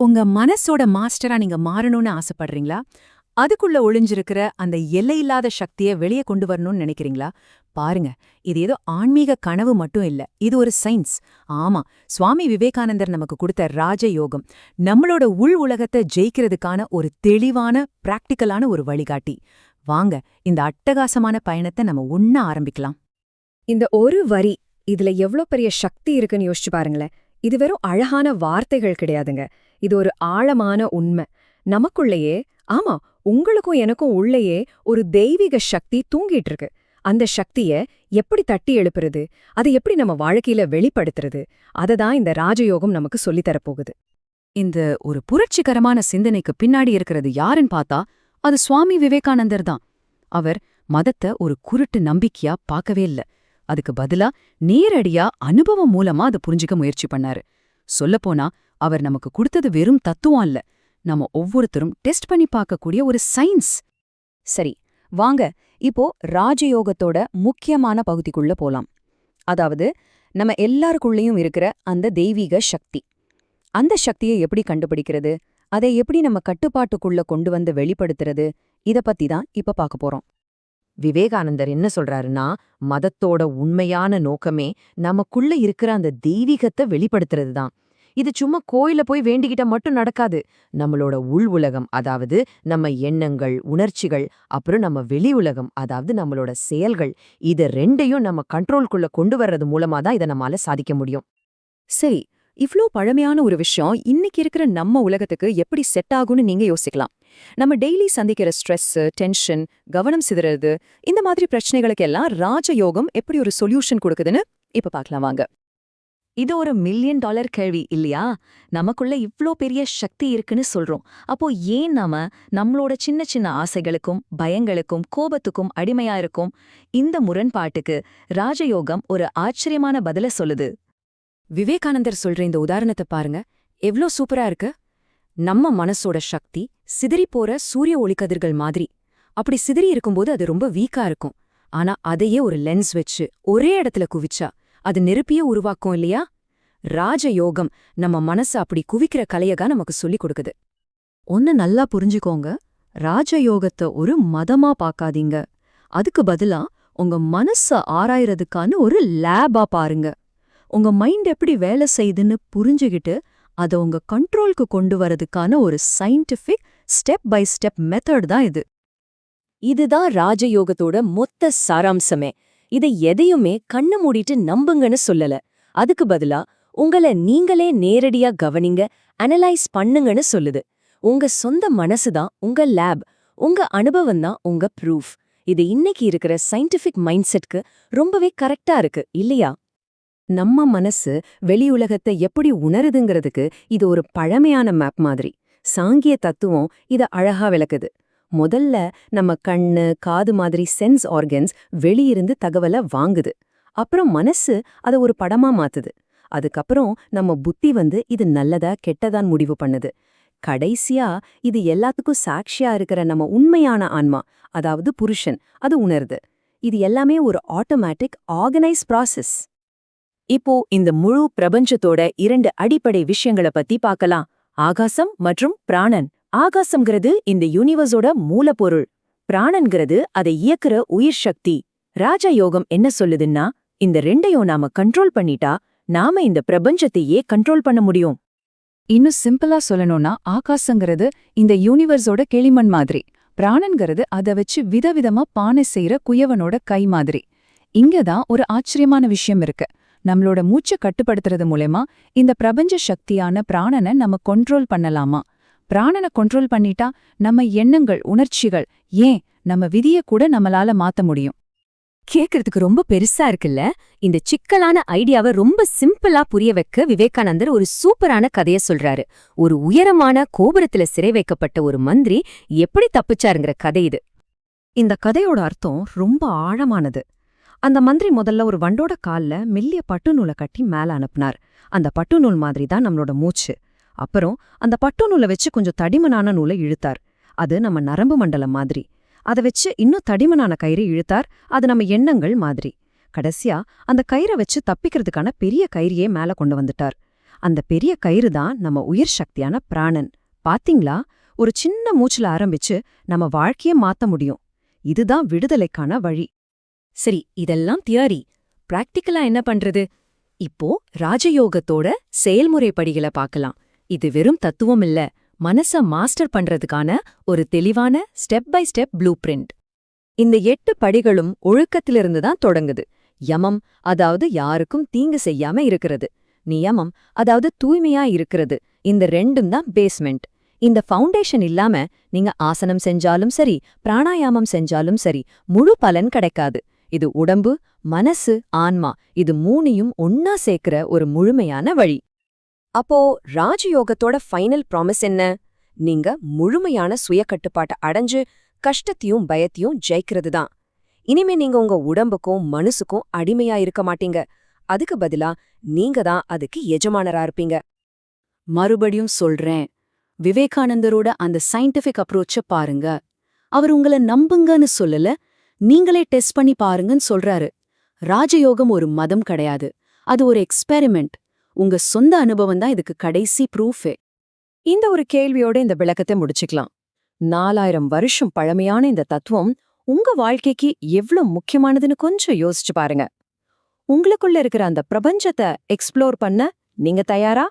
உங்க மனசோட மாஸ்டரா நீங்க மாறணும்னு ஆசைப்படுறீங்களா? அதுக்குள்ள ஒளிஞ்சிருக்கிற அந்த எல்லையில்லாத சக்திய வெளிய கொண்டு வரணும்னு நினைக்கிறீங்களா? பாருங்க, இது ஏதோ ஆன்மீக கனவு மட்டும் இல்ல. இது ஒரு சயின்ஸ். ஆமா, சுவாமி விவேகானந்தர் நமக்கு கொடுத்த ராஜயோகம் நம்மளோட உள் உலகத்தை ஜெயிக்கிறதுக்கான ஒரு தெளிவான பிராக்டிக்கலான ஒரு வழிகாட்டி. வாங்க, இந்த அட்டகாசமான பயணத்தை நம்ம ஒண்ணா ஆரம்பிக்கலாம். இந்த ஒரு வரி இதுல எவ்ளோ பெரிய சக்தி இருக்குன்னு யோசிச்சு பாருங்களேன். இது வெறும் அழகான வார்த்தைகள் கிடையாதுங்க. இது ஒரு ஆழமான உண்மை. நமக்குள்ளேயே, ஆமா, உங்களுக்கும் எனக்கும் உள்ளேயே ஒரு தெய்வீக சக்தி தூங்கிட்டு இருக்கு. அந்த சக்திய எப்படி தட்டி எழுப்புறது, அதை எப்படி நம்ம வாழ்க்கையில வெளிப்படுத்துறது, அததான் இந்த ராஜயோகம் நமக்கு சொல்லித்தரப்போகுது. இந்த ஒரு புரட்சிகரமான சிந்தனைக்கு பின்னாடி இருக்கிறது யாருன்னு பார்த்தா அது சுவாமி விவேகானந்தர் தான். அவர் மதத்தை ஒரு குருட்டு நம்பிக்கையா பார்க்கவே இல்ல. அதுக்கு பதிலா நேரடியா அனுபவம் மூலமா அதை புரிஞ்சுக்க முயற்சி பண்ணாரு. சொல்லப்போனா அவர் நமக்கு கொடுத்தது வெறும் தத்துவம் அல்ல, நம்ம ஒவ்வொருத்தரும் டெஸ்ட் பண்ணி பார்க்கக்கூடிய ஒரு சயின்ஸ். சரி, வாங்க இப்போ ராஜயோகத்தோட முக்கியமான பகுதிக்குள்ள போலாம். அதாவது நம்ம எல்லாருக்குள்ளேயும் இருக்கிற அந்த தெய்வீக சக்தி. அந்த சக்தியை எப்படி கண்டுபிடிக்கிறது, அதை எப்படி நம்ம கட்டுப்பாட்டுக்குள்ள கொண்டு வந்து வெளிப்படுத்துறது, இத பத்தி தான் இப்ப பார்க்க போறோம். விவேகானந்தர் என்ன சொல்றாருன்னா, மதத்தோட உண்மையான நோக்கமே நமக்குள்ள இருக்கிற அந்த தெய்வீகத்தை வெளிப்படுத்துறது தான். இது சும்மா கோயில போய் வேண்டிக்கிட்ட மட்டும் நடக்காது. நம்மளோட உள் உலகம், அதாவது நம்ம எண்ணங்கள், உணர்ச்சிகள், அப்புறம் நம்ம வெளி உலகம், அதாவது நம்மளோட செயல்கள், இத ரெண்டையும் நம்ம கண்ட்ரோல்குள்ள கொண்டு வர்றது மூலமா தான் இதை நம்மால சாதிக்க முடியும். சரி, இவ்ளோ பழமையான ஒரு விஷயம் இன்னைக்கு இருக்கிற நம்ம உலகத்துக்கு எப்படி செட் ஆகும்னு நீங்க யோசிக்கலாம். நம்ம டெய்லி சந்திக்கிற ஸ்ட்ரெஸ், டென்ஷன், கவனம் சிதறது, இந்த மாதிரி பிரச்சனைகளுக்கெல்லாம் ராஜயோகம் எப்படி ஒரு சொல்யூஷன் கொடுக்குதுன்னு இப்ப பார்க்கலாம் வாங்க. இது ஒரு $1 மில்லியன் கேள்வி இல்லையா? நமக்குள்ள இவ்ளோ பெரிய சக்தி இருக்குன்னு சொல்றோம். அப்போ ஏன் நம்மளோட சின்ன சின்ன ஆசைகளுக்கும், பயங்களுக்கும், கோபத்துக்கும் அடிமையா இருக்கோம்? இந்த முரண்பாட்டுக்கு ராஜயோகம் ஒரு ஆச்சரியமான பதில சொல்லுது. விவேகானந்தர் சொல்ற இந்த உதாரணத்தை பாருங்க, எவ்ளோ சூப்பரா இருக்கு. நம்ம மனசோட சக்தி சிதறிப்போற சூரிய ஒளிக்கதிர்கள் மாதிரி. அப்படி சிதறி இருக்கும்போது அது ரொம்ப வீக்கா இருக்கும். ஆனா அதையே ஒரு லென்ஸ் வச்சு ஒரே இடத்துல குவிச்சா அது நெருப்பியே உருவாக்கும் இல்லையா? ராஜயோகம் நம்ம மனச அப்படி குவிக்கிற கலையகா நமக்கு சொல்லிக் கொடுக்குது. ஒன்னு நல்லா புரிஞ்சுக்கோங்க, ராஜயோகத்தை ஒரு மதமா பார்க்காதீங்க. அதுக்கு பதிலா உங்க மனச ஆராயறதுக்கான ஒரு லேபா பாருங்க. உங்க மைண்ட் எப்படி வேலை செய்யுதுன்னு புரிஞ்சுகிட்டு அதை உங்க கண்ட்ரோலுக்கு கொண்டு வரதுக்கான ஒரு scientific step by step method தான் இது. இதுதான் ராஜயோகத்தோட மொத்த சாராம்சமே. இதை எதையுமே கண்ணு மூடிட்டு நம்புங்கன்னு சொல்லல. அதுக்கு பதிலா உங்களை நீங்களே நேரடியா கவனிங்க, அனலைஸ் பண்ணுங்கன்னு சொல்லுது. உங்க சொந்த மனசுதான் உங்க லேப், உங்க அனுபவம் தான் உங்க ப்ரூஃப். இது இன்னைக்கு இருக்கிற சயின்டிஃபிக் மைண்ட் செட்க்கு ரொம்பவே கரெக்டா இருக்கு இல்லையா? நம்ம மனசு வெளியுலகத்தை எப்படி உணருதுங்கிறதுக்கு இது ஒரு பழமையான மேப் மாதிரி. சாங்கிய தத்துவம் இத அழகா விளக்குது. முதல்ல நம்ம கண்ணு, காது மாதிரி சென்ஸ் ஆர்கன்ஸ் வெளியிருந்து தகவலை வாங்குது. அப்புறம் மனசு அதை ஒரு படமா மாத்துது. அதுக்கப்புறம் நம்ம புத்தி இது நல்லதா கெட்டதான் முடிவு பண்ணுது. கடைசியா இது எல்லாத்துக்கும் சாட்சியா இருக்கிற நம்ம உண்மையான ஆன்மா, அதாவது புருஷன், அது உணருது. இது எல்லாமே ஒரு ஆட்டோமேட்டிக் ஆர்கனைஸ் ப்ராசஸ். இப்போ இந்த முழு பிரபஞ்சத்தோட 2 அடிப்படை விஷயங்களை பத்தி பார்க்கலாம். ஆகாசம் மற்றும் பிராணன். ஆகாசம்ங்கிறது இந்த யூனிவர்ஸோட மூலப்பொருள். பிராணன்கிறது அதை இயக்குற உயிர் சக்தி. ராஜயோகம் என்ன சொல்லுதுன்னா, இந்த ரெண்டையும் நாம கண்ட்ரோல் பண்ணிட்டா நாம இந்த பிரபஞ்சத்தையே கண்ட்ரோல் பண்ண முடியும். இன்னும் சிம்பிளா சொல்லணும்னா, ஆகாசங்கிறது இந்த யூனிவர்ஸோட கிளிமண் மாதிரி. பிராணன்கிறது அதை வச்சு விதவிதமா பானை செய்யற குயவனோட கை மாதிரி. இங்கதான் ஒரு ஆச்சரியமான விஷயம் இருக்கு. நம்மளோட மூச்சை கட்டுப்படுத்துறது மூலமா இந்த பிரபஞ்ச சக்தியான பிராணனை நம்ம கண்ட்ரோல் பண்ணலாமா? பிராணனை கண்ட்ரோல் பண்ணிட்டா நம்ம எண்ணங்கள், உணர்ச்சிகள், ஏன் நம்ம விதிய கூட நம்மளால மாத்த முடியும். கேக்குறதுக்கு ரொம்ப பெருசா இருக்குல்ல? இந்த சிக்கலான ஐடியாவை ரொம்ப சிம்பிளா புரிய வைக்க விவேகானந்தர் ஒரு சூப்பரான கதைய சொல்றாரு. ஒரு உயரமான கோபுரத்துல சிறை வைக்கப்பட்ட ஒரு மந்திரி எப்படி தப்பிச்சாருங்கிற கதை இது. இந்த கதையோட அர்த்தம் ரொம்ப ஆழமானது. அந்த மந்திரி முதல்ல ஒரு வண்டோட கால்ல மெல்லிய பட்டு நூலை கட்டி மேல அனுப்புனார். அந்த பட்டு நூல் மாதிரி தான் நம்மளோட மூச்சு. அப்புறம் அந்த பட்டு நூலை வச்சு கொஞ்சம் தடிமனான நூலை இழுத்தார். அது நம்ம நரம்பு மண்டலம் மாதிரி. அதை வச்சு இன்னும் தடிமனான கயிறு இழுத்தார். அது நம்ம எண்ணங்கள் மாதிரி. கடைசியா அந்த கயிறை வச்சு தப்பிக்கிறதுக்கான பெரிய கயிறையே மேல கொண்டு வந்துட்டார். அந்த பெரிய கயிறு தான் நம்ம உயிர் சக்தியான பிராணன். பாத்தீங்களா, ஒரு சின்ன மூச்சுல ஆரம்பிச்சு நம்ம வாழ்க்கைய மாத்த முடியும். இதுதான் விடுதலைக்கான வழி. சரி, இதெல்லாம் தியரி. பிராக்டிக்கலா என்ன பண்றது? இப்போ ராஜயோகத்தோட செயல்முறை படிகளை பார்க்கலாம். இது வெறும் தத்துவம் இல்ல, மனச மாஸ்டர் பண்றதுக்கான ஒரு தெளிவான step by step blueprint. இந்த 8 படிகளும் ஒழுக்கத்திலிருந்து தான் தொடங்குது. யமம், அதாவது யாருக்கும் தீங்கு செய்யாம இருக்கிறது. நியமம், அதாவது தூய்மையா இருக்கிறது. இந்த ரெண்டும் தான் பேஸ்மெண்ட். இந்த ஃபவுண்டேஷன் இல்லாம நீங்க ஆசனம் செஞ்சாலும் சரி, பிராணாயாமம் செஞ்சாலும் சரி, முழு பலன் கிடைக்காது. இது உடம்பு, மனசு, ஆன்மா, இது மூணையும் ஒன்னா சேர்க்கிற ஒரு முழுமையான வழி. அப்போ ராஜயோகத்தோட ஃபைனல் ப்ராமிஸ் என்ன? நீங்க முழுமையான சுயக்கட்டுப்பாட்டை அடைஞ்சு கஷ்டத்தையும் பயத்தையும் ஜெயிக்கிறது தான். இனிமே நீங்க உங்க உடம்புக்கும் மனசுக்கும் அடிமையா இருக்க மாட்டீங்க. அதுக்கு பதிலா நீங்க தான் அதுக்கு எஜமானரா இருப்பீங்க. மறுபடியும் சொல்றேன், விவேகானந்தரோட அந்த சயின்டிஃபிக் அப்ரோச்ச பாருங்க. அவர் உங்கள நம்புங்கன்னு சொல்லல, நீங்களே டெஸ்ட் பண்ணி பாருங்கன்னு சொல்றாரு. ராஜயோகம் ஒரு மதம் கிடையாது, அது ஒரு எக்ஸ்பெரிமெண்ட். உங்க சொந்த அனுபவம் தான் இதுக்கு கடைசி ப்ரூஃபே. இந்த ஒரு கேள்வியோட இந்த விளக்கத்தை முடிச்சுக்கலாம். 4000 வருஷம் பழமையான இந்த தத்துவம் உங்க வாழ்க்கைக்கு எவ்ளோ முக்கியமானதுன்னு கொஞ்சம் யோசிச்சு பாருங்க. உங்களுக்குள்ள இருக்கிற அந்த பிரபஞ்சத்தை எக்ஸ்ப்ளோர் பண்ண நீங்க தயாரா?